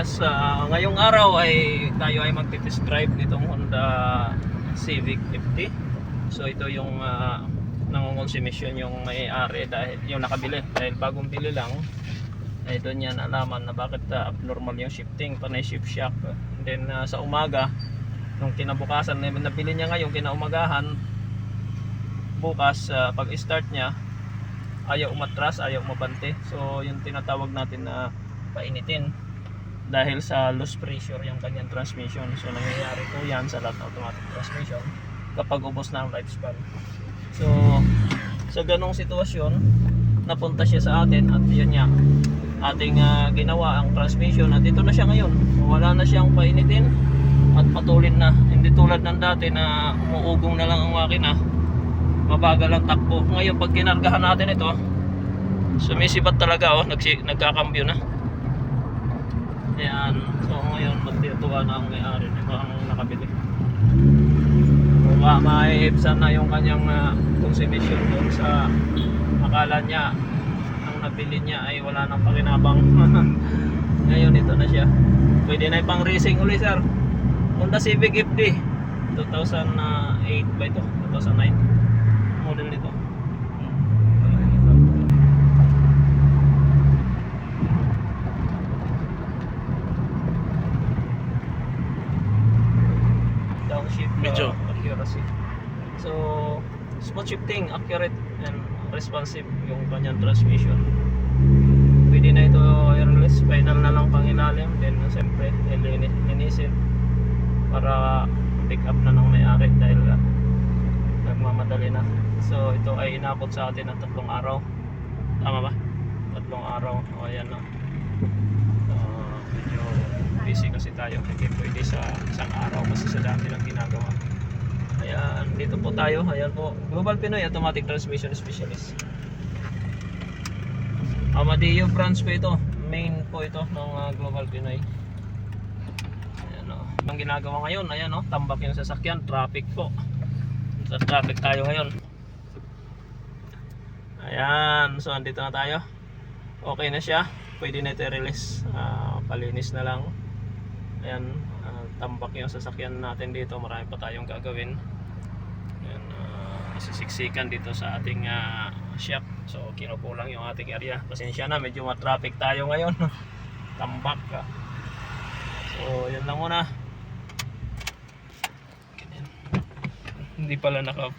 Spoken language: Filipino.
Pilipinas. Ngayong araw ay tayo ay magte-test drive nitong Honda Civic 50. So ito yung nangongonsumisyon yung may-ari dahil yung nakabili, dahil bagong bili lang ay doon niya nalaman na bakit abnormal yung shifting, panay shift shock. And then sa umaga nung kinabukasan, nabili niya ngayon kinaumagahan, bukas pag start niya ayaw umatras, ayaw umabante. So yung tinatawag natin na painitin dahil sa loose pressure yung kanyang transmission. So nangyayari po yan sa lahat ng automatic transmission kapag ubos na ang lifespan. So sa ganong sitwasyon napunta siya sa atin at yun niya ating ginawa ang transmission at ito na siya ngayon. Wala na siyang painitin at patulin na, hindi tulad ng dati na umuugong na lang ang makina, mabagal ang takbo. Ngayon pag kinargahan natin ito, sumisibat talaga, nagkakambyo na. Ayan, so ngayon magtituwa na ang may-ari nito, ang nakabili. Maiibsan na yung kanyang consumption doon sa akala niya ang nabili niya ay wala nang pakinabang. Ngayon ito na siya, pwede na pang racing uli sir. Honda Civic FD 2008 ba ito? 2009 model nito. Downshift Medyo accuracy. So smooth shifting, accurate and responsive yung kanyang transmission. Pwede na ito airless, final na lang pang ilalim, then siyempre linisin para pick up na ng may-ari dahil nagmamadali na. So ito ay inabot sa atin ng 3 araw. Tama ba? 3 araw. O ayan na. Medyo busy kasi tayo, hindi pwede sa isang araw kasi sa dami ng ginagawa. Ayan, dito po tayo. Ayan po, Global Pinoy Automatic Transmission Specialist. Amadeo branch po ito, main po ito ng Global Pinoy. Ayan o, ang ginagawa ngayon, ayan o, tambak yung sasakyan, traffic po. Sa traffic tayo ngayon. Ayan, so andito na tayo. Okay na siya, pwede na ito i-release, palinis na lang. Ayan, tambak yung sasakyan natin dito, marami pa tayong gagawin. Ayan, isisiksikan dito sa ating shop. So kinukulang yung ating area, pasensya na, medyo ma-traffic tayo ngayon. Tambak ka. So yan lang muna. Hindi pala naka